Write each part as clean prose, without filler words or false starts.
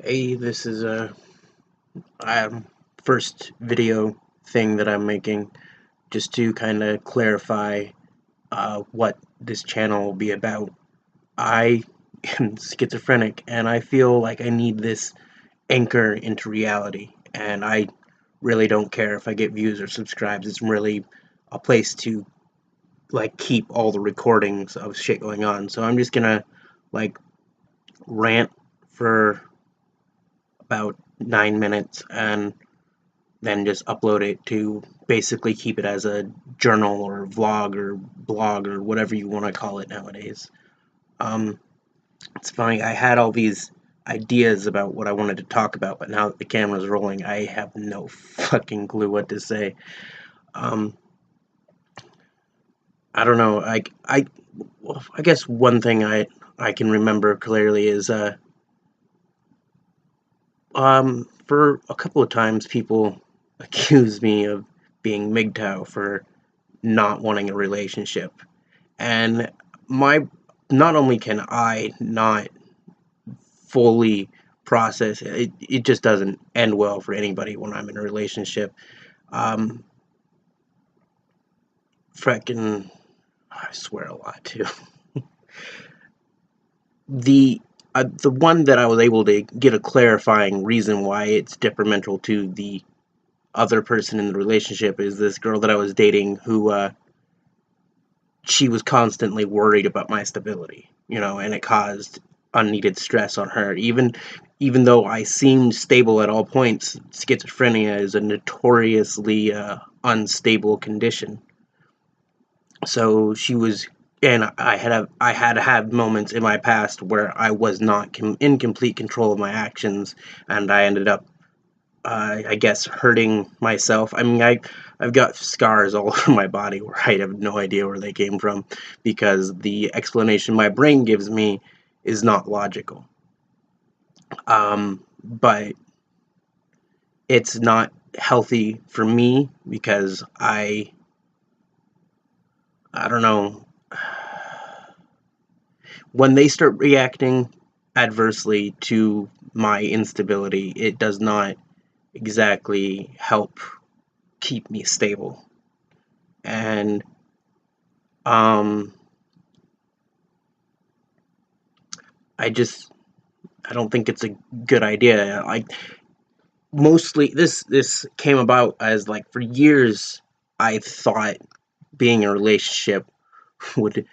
Hey, this is a first video thing that I'm making just to kind of clarify what this channel will be about. I am schizophrenic and I feel like I need this anchor into reality, and I really don't care if I get views or subscribes. It's really a place to like keep all the recordings of shit going on. So I'm just gonna like rant for about 9 minutes and then just upload it to basically keep it as a journal or vlog or blog or whatever you want to call it nowadays. Um, it's funny, I had all these ideas about what I wanted to talk about, but now that the camera's rolling, I have no fucking clue what to say. Um, I don't know. I guess one thing I can remember clearly is for a couple of times people accused me of being MGTOW for not wanting a relationship. And my not only can I not fully process it, it just doesn't end well for anybody when I'm in a relationship. Um, Frickin', I swear a lot too. The one that I was able to get a clarifying reason why it's detrimental to the other person in the relationship is this girl that I was dating who she was constantly worried about my stability, and it caused unneeded stress on her. Even though I seemed stable at all points, schizophrenia is a notoriously unstable condition. So she was, and I had had moments in my past where I was not in complete control of my actions, and I ended up I guess hurting myself. I mean, I've got scars all over my body where I have no idea where they came from because the explanation my brain gives me is not logical. But it's not healthy for me because I don't know, when they start reacting adversely to my instability, it does not exactly help keep me stable. And um I don't think it's a good idea. Like, mostly this came about as, like, for years I thought being in a relationship would,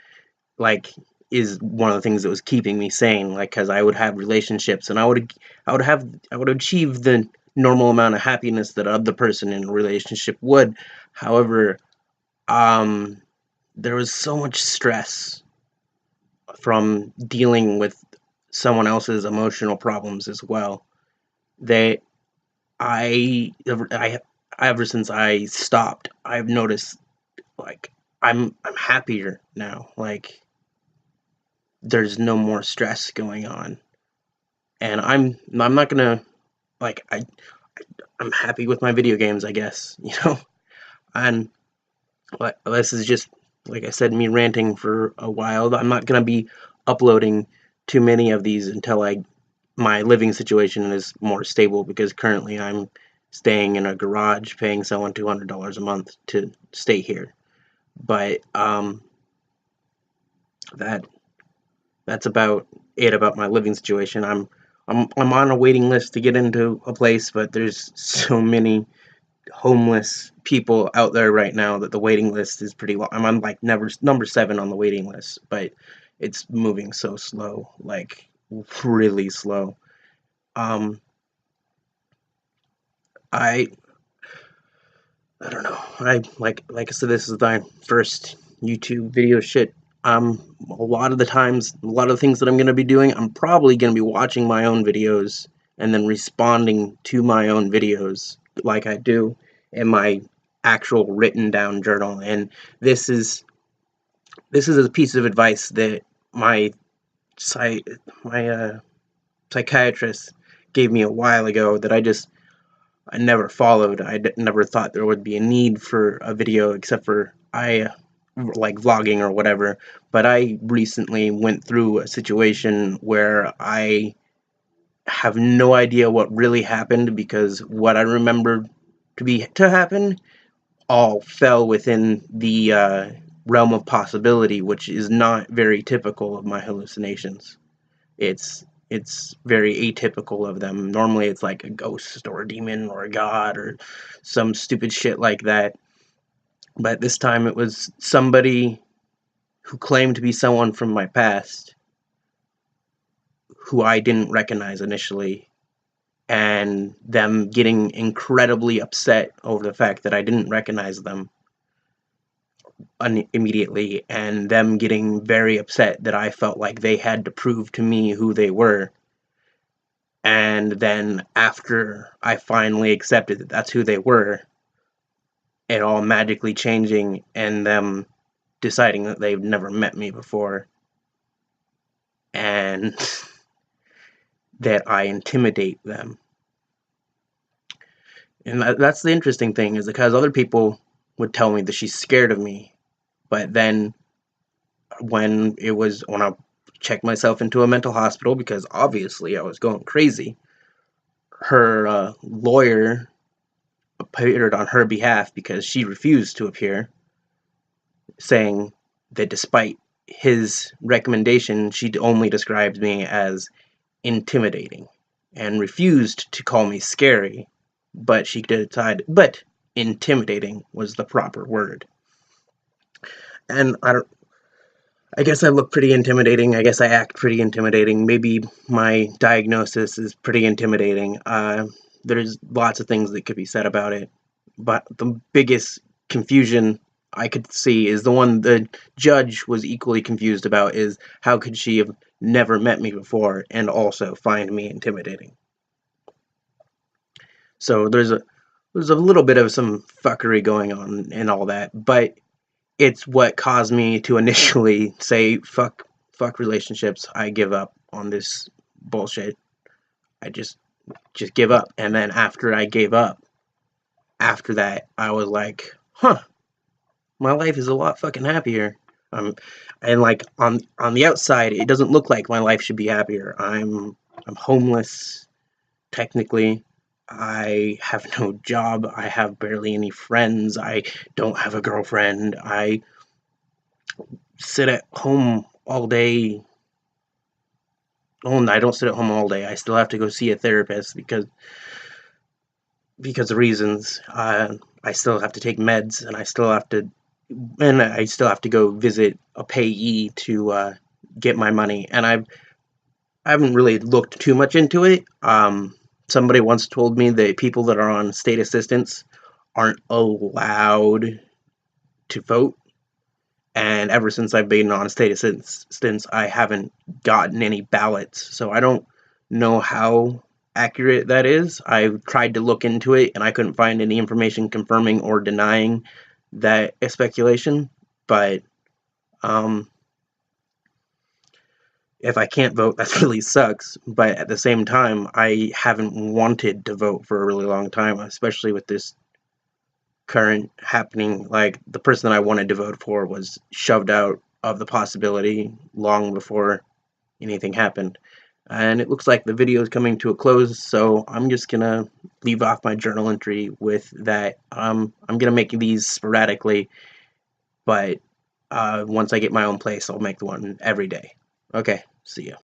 like, is one of the things that was keeping me sane, like, cuz I would have relationships and I would achieve the normal amount of happiness that other person in a relationship would. However, um there was so much stress from dealing with someone else's emotional problems as well that I ever since I stopped, I've noticed, like, I'm happier now. Like, there's no more stress going on, and I'm not gonna, like, I'm happy with my video games, I guess, And this is just, like I said, me ranting for a while. I'm not gonna be uploading too many of these until my living situation is more stable, because currently I'm staying in a garage paying someone $200 a month to stay here. But that that's about it about my living situation. I'm on a waiting list to get into a place, but there's so many homeless people out there right now that the waiting list is pretty long. I'm on, like, number 7 on the waiting list, but it's moving so slow, like, really slow. Um, I I don't know. Like I said, this is my first YouTube video shit. A lot of the times, a lot of the things that I'm gonna be doing, I'm probably gonna be watching my own videos and then responding to my own videos like I do in my actual written down journal. And this is this is a piece of advice that my psy my psychiatrist gave me a while ago that I never followed. Never thought there would be a need for a video except for like vlogging or whatever. But I recently went through a situation where I have no idea what really happened, because what I remember to happen all fell within the realm of possibility, which is not very typical of my hallucinations. It's very atypical of them. Normally it's like a ghost or a demon or a god or some stupid shit like that. But this time it was somebody who claimed to be someone from my past who I didn't recognize initially, and them getting incredibly upset over the fact that I didn't recognize them immediately, and them getting very upset that I felt like they had to prove to me who they were. And then after I finally accepted that that's who they were, it all magically changing and them deciding that they've never met me before and that I intimidate them. And that's the interesting thing, is because other people would tell me that she's scared of me, but then when I checked myself into a mental hospital because obviously I was going crazy, her lawyer appeared on her behalf because she refused to appear, saying that despite his recommendation, she only described me as intimidating and refused to call me scary, but she decided, but intimidating was the proper word. And I guess I look pretty intimidating. I guess I act pretty intimidating. Maybe my diagnosis is pretty intimidating. There's lots of things that could be said about it, but the biggest confusion I could see is the one the judge was equally confused about, is how could she have never met me before and also find me intimidating? So there's a little bit of some fuckery going on and all that, but it's what caused me to initially say fuck relationships. I give up on this bullshit. I just give up. And then after I gave up, after that, I was like, huh, my life is a lot fucking happier. And like on the outside, it doesn't look like my life should be happier. I'm homeless technically. I have no job. I have barely any friends. I don't have a girlfriend. I sit at home all day. Oh, I don't sit at home all day. I still have to go see a therapist because of reasons. I still have to take meds, and I still have to go visit a payee to get my money. And I haven't really looked too much into it. Somebody once told me that people that are on state assistance aren't allowed to vote. And ever since I've been on state assistance, I haven't gotten any ballots. So I don't know how accurate that is. I tried to look into it, and I couldn't find any information confirming or denying that speculation. But if I can't vote, that really sucks. But at the same time, I haven't wanted to vote for a really long time, especially with this current happening. Like, the person that I wanted to vote for was shoved out of the possibility long before anything happened. And it looks like the video is coming to a close, so I'm just gonna leave off my journal entry with that. I'm gonna make these sporadically, but once I get my own place, I'll make the one every day. Okay, see ya.